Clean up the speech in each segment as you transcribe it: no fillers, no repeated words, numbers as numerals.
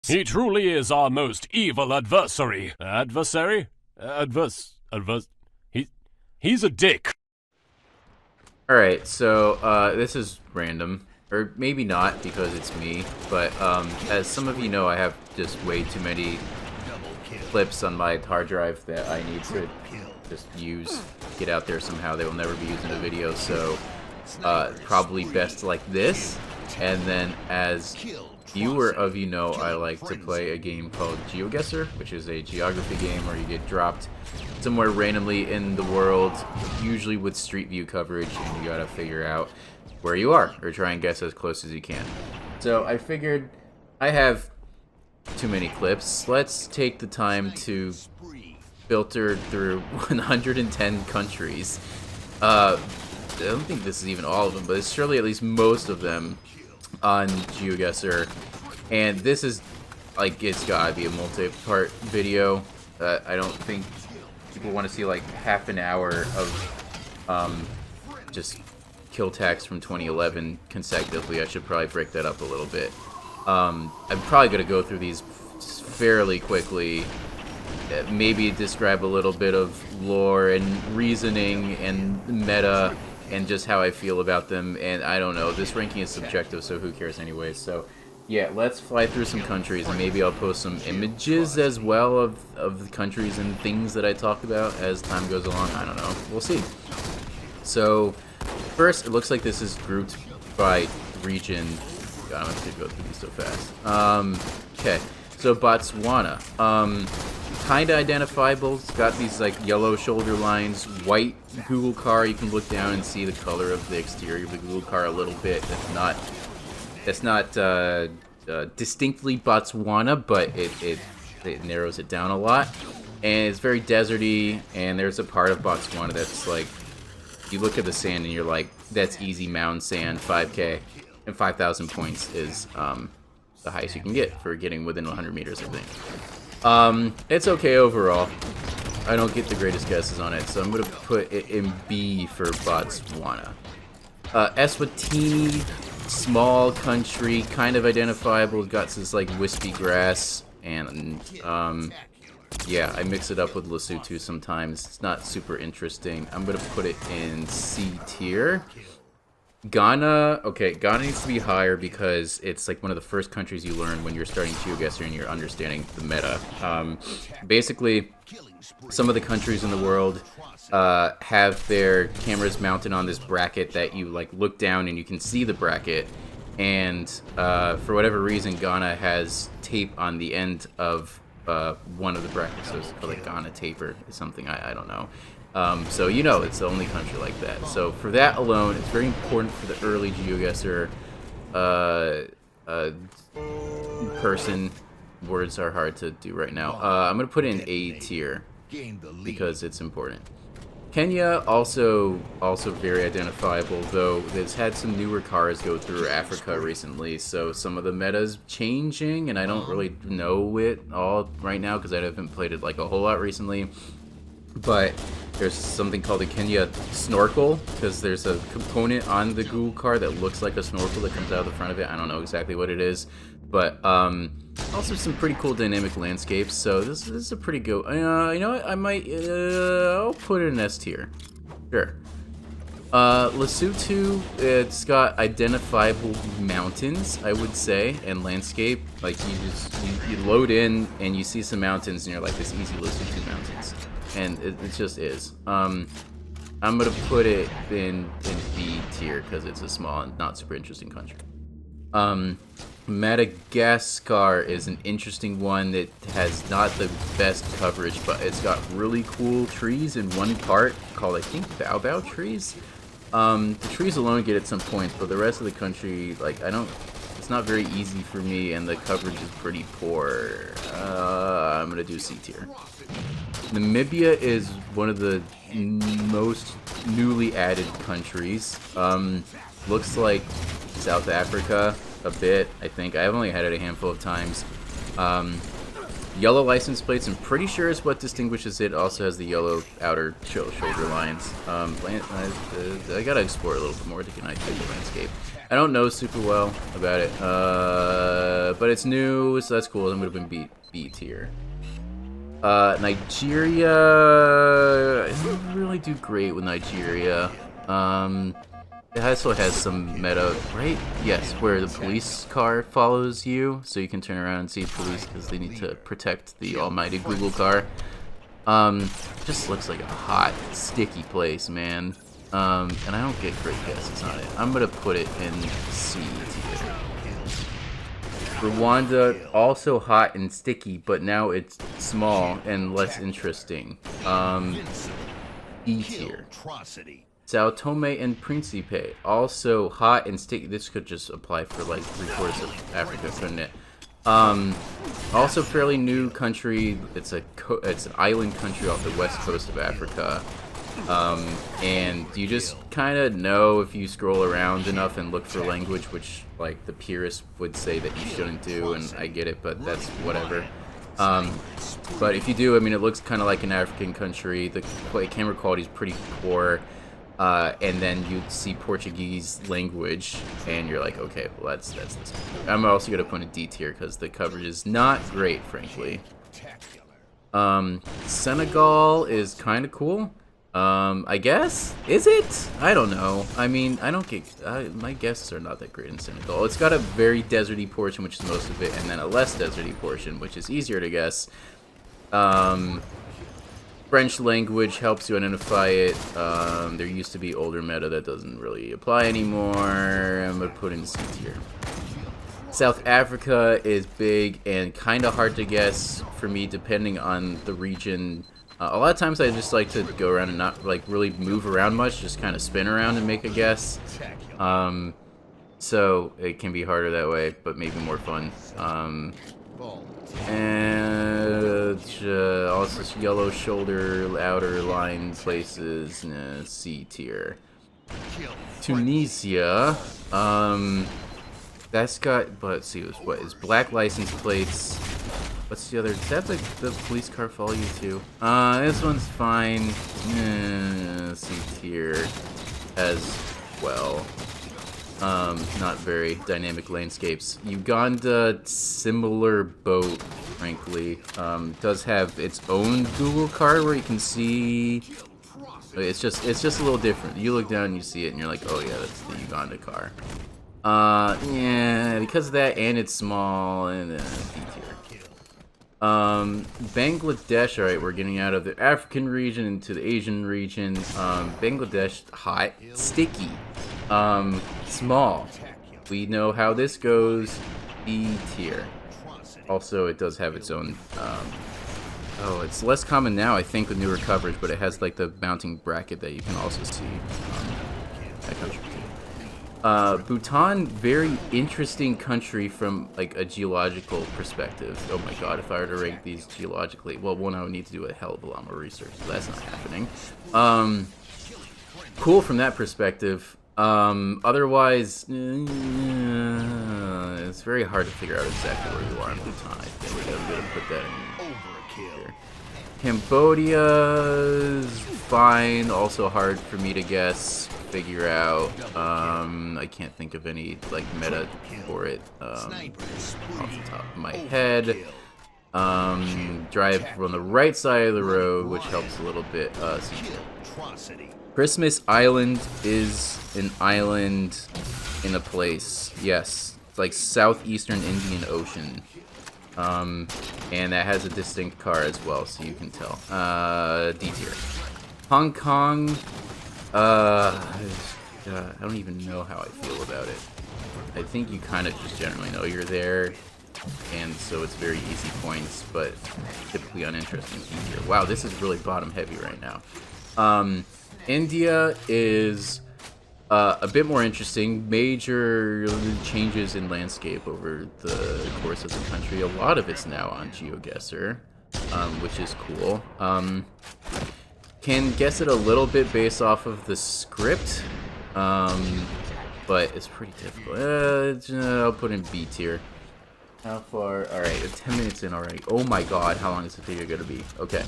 He truly is our most evil adversary. He's a dick. Alright, so this is random. Or maybe not, because it's me. But as some of you know, I have just way too many clips on my hard drive that I need to just use, get out there somehow. They will never be used in a video, so probably best like this. And then as fewer of you know, I like to play a game called Geoguessr, which is a geography game where you get dropped somewhere randomly in the world, usually with street view coverage, and you gotta figure out where you are, or try and guess as close as you can. So I figured I have too many clips. Let's take the time to filter through 110 countries. I don't think this is even all of them, but it's surely at least most of them on Geoguessr. And this is, like, it's gotta be a multi-part video. I don't think people want to see, like, half an hour of just kill tags from 2011 consecutively. I should probably break that up a little bit. I'm probably gonna go through these fairly quickly. Maybe describe a little bit of lore and reasoning and meta and just how I feel about them, and I don't know, this ranking is subjective, so who cares anyway. So yeah, let's fly through some countries, and maybe I'll post some images as well of the countries and things that I talk about as time goes along. I don't know, we'll see. So first, it looks like this is grouped by region. God, I'm gonna go through these so fast. Okay, so Botswana. Kinda identifiable. It's got these like yellow shoulder lines, white Google car. You can look down and see the color of the exterior of the Google car a little bit. That's not distinctly Botswana, but it narrows it down a lot. And it's very deserty. And there's a part of Botswana that's like, you look at the sand and you're like, that's easy mound sand, 5K, and 5,000 points is the highest you can get for getting within 100 meters, I think. It's okay overall. I don't get the greatest guesses on it, so I'm gonna put it in B for Botswana. Eswatini, small country, kind of identifiable. Got this like wispy grass, and yeah, I mix it up with Lesotho sometimes. It's not super interesting. I'm gonna put it in C tier. Ghana, okay, Ghana needs to be higher because it's like one of the first countries you learn when you're starting Geoguessr and you're understanding the meta. Basically, some of the countries in the world have their cameras mounted on this bracket that you like look down and you can see the bracket. And for whatever reason, Ghana has tape on the end of one of the brackets, so it's called like Ghana taper or something. I don't know. So you know, it's the only country like that. So for that alone, it's very important for the early Geoguessr person. Words are hard to do right now. I'm gonna put it in A tier because it's important. Kenya also very identifiable, though it's had some newer cars go through Africa recently, so some of the meta's changing, and I don't really know it all right now because I haven't played it like a whole lot recently. But there's something called a Kenya snorkel, because there's a component on the Google car that looks like a snorkel that comes out of the front of it. I don't know exactly what it is, but also some pretty cool dynamic landscapes. So this is a pretty good. You know what? I might I'll put it in S tier. Sure. Lesotho, it's got identifiable mountains, I would say, and landscape. Like you load in and you see some mountains, and you're like, this easy Lesotho mountains. And it just is. I'm gonna put it in B tier because it's a small and not super interesting country. Madagascar is an interesting one that has not the best coverage, but it's got really cool trees in one part called, I think, baobab trees. The trees alone get at some points, but the rest of the country, like, it's not very easy for me, and the coverage is pretty poor. I'm gonna do C tier. Namibia is one of the most newly added countries. Looks like South Africa a bit, I think. I've only had it a handful of times. Yellow license plates, I'm pretty sure is what distinguishes it. Also has the yellow outer shoulder lines. I gotta explore a little bit more to get an idea of the landscape. I don't know super well about it, but it's new, so that's cool. I'm gonna put B tier. Nigeria, I don't really do great with Nigeria. It also has some meta, right? Yes, where the police car follows you, so you can turn around and see police because they need to protect the almighty Google car. Just looks like a hot, sticky place, man. And I don't get great guesses on it. I'm gonna put it in C tier. Rwanda, also hot and sticky, but now it's small and less interesting. E tier. Sao Tome and Principe, also hot and sticky. This could just apply for like 3/4 of Africa, couldn't it? Also fairly new country. It's an island country off the west coast of Africa. And you just kind of know if you scroll around enough and look for language, which like the purists would say that you shouldn't do, and I get it, but that's whatever. But if you do, I mean, it looks kind of like an African country. The camera quality is pretty poor. And then you see Portuguese language, and you're like, okay, well, that's this. I'm also going to put a D tier because the coverage is not great, frankly. Senegal is kind of cool. I guess? Is it? I don't know. I mean, I don't get... my guesses are not that great in Senegal. It's got a very deserty portion, which is most of it, and then a less deserty portion, which is easier to guess. French language helps you identify it. There used to be older meta that doesn't really apply anymore. I'm going to put in C tier. South Africa is big and kind of hard to guess for me depending on the region. A lot of times I just like to go around and not like really move around much, just kind of spin around and make a guess. So it can be harder that way, but maybe more fun. And also yellow shoulder, outer line places, C tier. Tunisia, that's got, but let's see, what is black license plates? What's the other? Does that the police car follow you too? This one's fine. C tier as well. Not very dynamic landscapes. Uganda, similar boat, frankly. Does have its own Google car where you can see. It's just a little different. You look down and you see it, and you're like, oh yeah, that's the Uganda car. Yeah, because of that, and it's small, and D tier. Bangladesh, alright, we're getting out of the African region into the Asian region. Bangladesh, hot, sticky, small. We know how this goes, E tier. Also, it does have its own, oh, it's less common now, I think, with newer coverage, but it has, like, the mounting bracket that you can also see. That country. Bhutan, very interesting country from like a geological perspective. Oh my god, if I were to rank these geologically, well, one, I would need to do a hell of a lot more research, so that's not happening. Cool from that perspective. Otherwise, it's very hard to figure out exactly where you are in Bhutan. I think I'm gonna put that in here. Cambodia's fine, also hard for me to guess. Figure out. I can't think of any like meta for it off the top of my head. Drive on the right side of the road, which helps a little bit. Christmas Island is an island in a place. Yes, it's like southeastern Indian Ocean. And that has a distinct car as well, so you can tell. D tier. Hong Kong. I don't even know how I feel about it. I think you kind of just generally know you're there, and so it's very easy points, but typically uninteresting here. Wow, this is really bottom heavy right now. India is a bit more interesting. Major changes in landscape over the course of the country. A lot of it's now on Geoguessr, which is cool. Can guess it a little bit based off of the script, but it's pretty difficult. I'll put in B tier. How far? Alright, 10 minutes in already. Oh my god, how long is the video gonna be? Okay.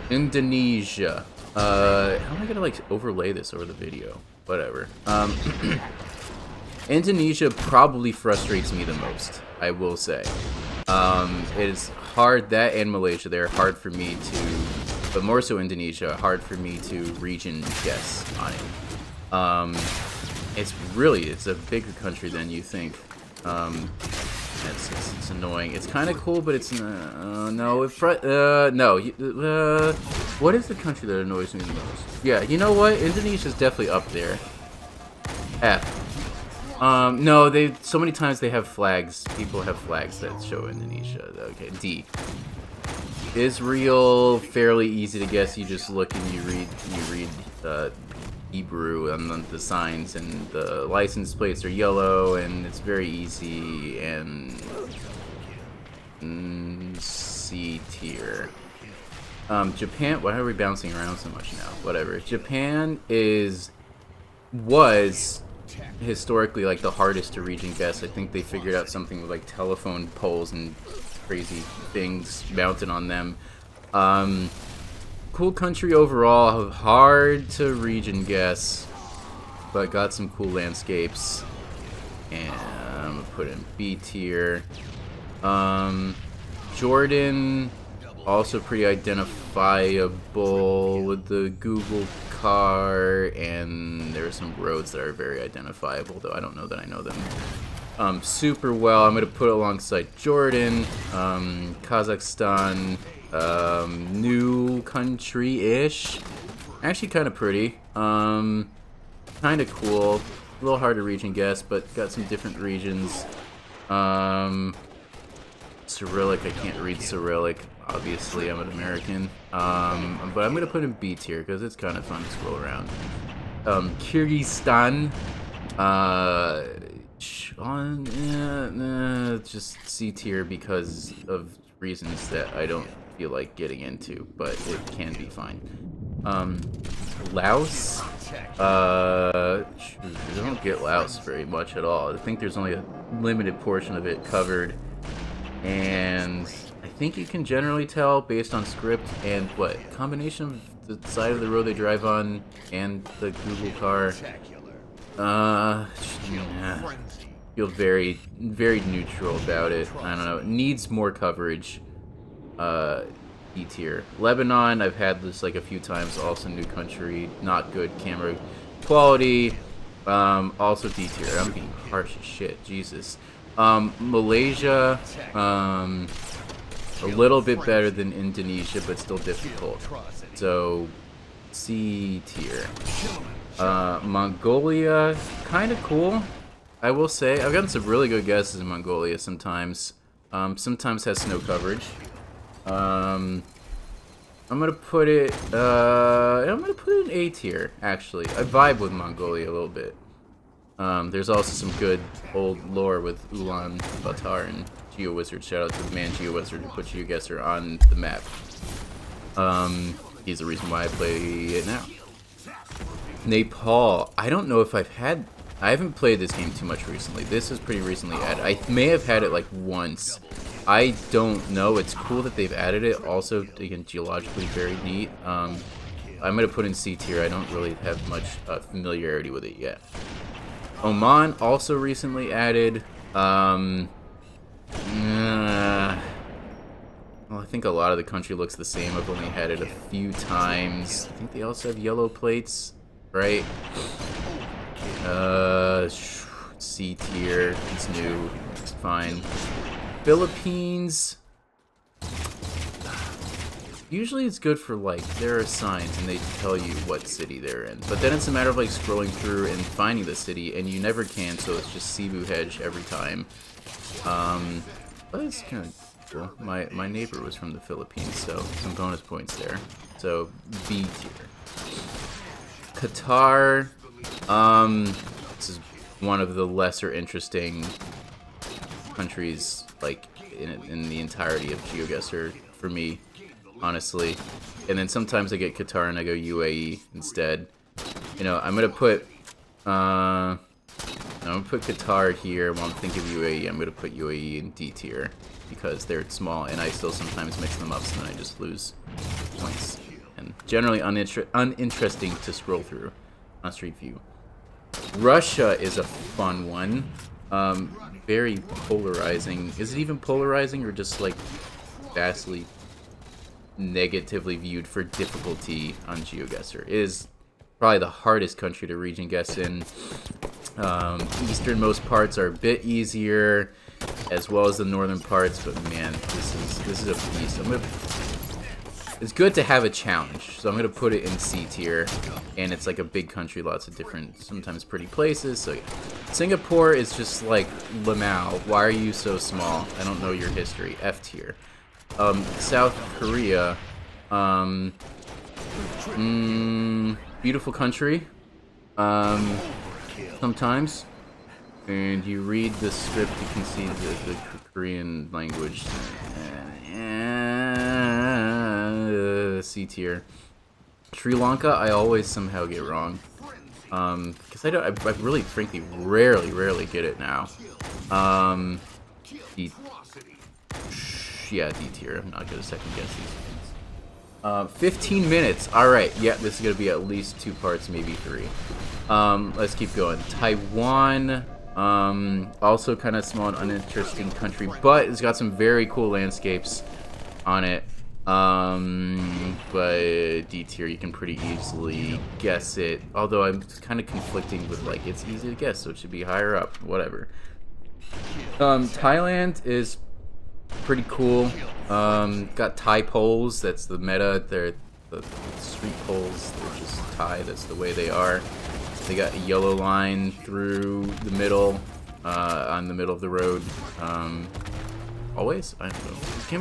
Indonesia. How am I gonna, like, overlay this over the video? Whatever. Indonesia probably frustrates me the most, I will say. It is hard, that and Malaysia, they're hard for me to, but more so Indonesia, hard for me to region guess on it. It's a bigger country than you think. It's annoying. It's kind of cool, but it's no. What is the country that annoys me the most? Yeah, you know what? Indonesia's definitely up there. F. No, so many times they have flags. People have flags that show Indonesia. Okay, D. Israel, fairly easy to guess. You just look and you read Hebrew and the signs, and the license plates are yellow, and it's very easy. And C tier. Japan. Why are we bouncing around so much now? Whatever. Japan was historically like the hardest to region guess. I think they figured out something with like telephone poles and crazy things mounted on them. Cool country overall, hard to region guess, but got some cool landscapes. And I'm gonna put in B tier. Jordan, also pretty identifiable with the Google car, and there are some roads that are very identifiable, though I don't know that I know them super well. I'm gonna put it alongside Jordan, Kazakhstan. New country-ish. Actually kind of pretty. Kind of cool. A little hard to region guess, but got some different regions. Cyrillic, I can't read Cyrillic. Obviously, I'm an American. But I'm going to put in B tier because it's kind of fun to scroll around. Kyrgyzstan. Just C tier because of reasons that I don't feel like getting into, but it can be fine. Laos, I don't get Laos very much at all. I think there's only a limited portion of it covered, and I think you can generally tell based on script and what combination of the side of the road they drive on and the Google car. Feel very, very neutral about it. I don't know. It needs more coverage. E tier. Lebanon, I've had this like a few times. Also new country, not good camera quality. Also D tier. I'm being harsh as shit. Jesus. Malaysia, a little bit better than Indonesia, but still difficult. So C tier. Mongolia, kind of cool. I will say, I've gotten some really good guesses in Mongolia sometimes. Sometimes has snow coverage. I'm gonna put it in A tier, actually. I vibe with Mongolia a little bit. There's also some good old lore with Ulaanbaatar and Geoguessr. Shout out to the man Geoguessr who put Geoguessr on the map. He's the reason why I play it now. Nepal. I don't know if I haven't played this game too much recently. This is pretty recently added. I may have had it like once. I don't know. It's cool that they've added it. Also, again, geologically very neat. I'm going to put in C tier. I don't really have much familiarity with it yet. Oman, also recently added. Well, I think a lot of the country looks the same. I've only had it a few times. I think they also have yellow plates, right? C tier. It's new. It's fine. Philippines. Usually it's good for, like, there are signs and they tell you what city they're in. But then it's a matter of, like, scrolling through and finding the city, and you never can, so it's just Cebu Hedge every time. But it's kind of cool. My neighbor was from the Philippines, so some bonus points there. So, B tier. Qatar. This is one of the lesser interesting countries, like, in the entirety of Geoguessr for me, honestly. And then sometimes I get Qatar and I go UAE instead. You know, I'm gonna put I'm gonna put Qatar here. While I'm thinking of UAE, I'm gonna put UAE in D tier because they're small, and I still sometimes mix them up, so then I just lose points. And generally uninteresting to scroll through on Street View. Russia is a fun one. Very polarizing. Is it even polarizing or just like vastly negatively viewed for difficulty on Geoguessr? It is probably the hardest country to region guess in. Easternmost parts are a bit easier, as well as the northern parts. But man, this is a beast. It's good to have a challenge, so I'm gonna put it in C tier. And it's like a big country, lots of different, sometimes pretty places. So yeah. Singapore is just like Lamau. Why are you so small? I don't know your history. F tier. South Korea. Beautiful country. Sometimes. And you read the script, you can see the Korean language. C tier. Sri Lanka, I always somehow get wrong. Because I really, frankly, rarely get it now. Yeah, D tier. I'm not gonna second guess these things. 15 minutes. Alright, yeah, this is gonna be at least 2 parts, maybe 3. Let's keep going. Taiwan, also kind of small and uninteresting country, but it's got some very cool landscapes on it. But D tier, you can pretty easily guess it. Although I'm kind of conflicting with, like, it's easy to guess, so it should be higher up. Whatever. Thailand is pretty cool. Got Thai poles. That's the meta. They're the street poles. They're just Thai. That's the way they are. They got a yellow line through the middle, on the middle of the road. Always? I don't know.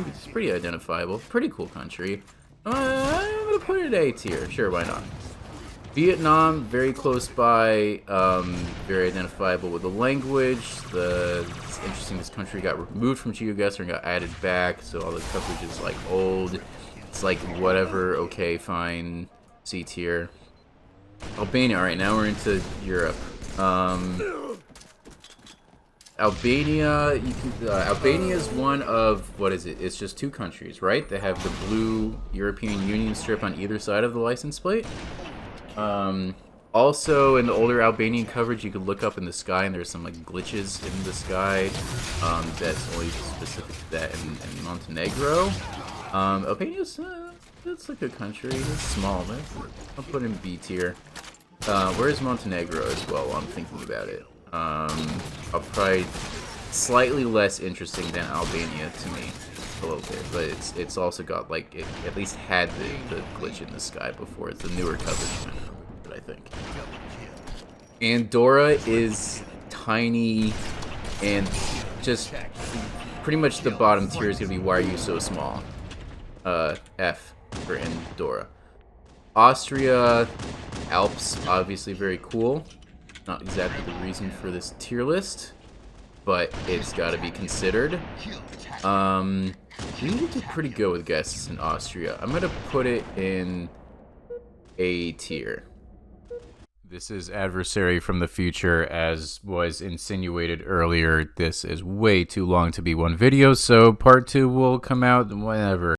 It's pretty identifiable. Pretty cool country. I'm gonna put it A tier. Sure, why not? Vietnam, very close by. Very identifiable with the language. It's interesting, this country got removed from Geoguessr and got added back, so all the coverage is like old. It's like whatever, okay, fine. C tier. Albania, alright, now we're into Europe. Albania, Albania is one of, what is it? It's just 2 countries, right? They have the blue European Union strip on either side of the license plate. Also, in the older Albanian coverage, you could look up in the sky, and there's some like glitches in the sky. That's only specific to that in Montenegro. Albania's it's a good country. It's small, man. I'll put in B tier. Where's Montenegro as well? While I'm thinking about it. I'll probably slightly less interesting than Albania to me, a little bit, but it's also got, like, it at least had the glitch in the sky before. It's a newer coverage kind of, I think. Andorra is tiny, and just pretty much the bottom tier is gonna be why are you so small? F for Andorra. Austria, Alps, obviously very cool. Not exactly the reason for this tier list, but it's got to be considered. We did pretty good with guesses in Austria. I'm going to put it in A tier. This is Adversary from the future. As was insinuated earlier, this is way too long to be one video, so part 2 will come out whenever.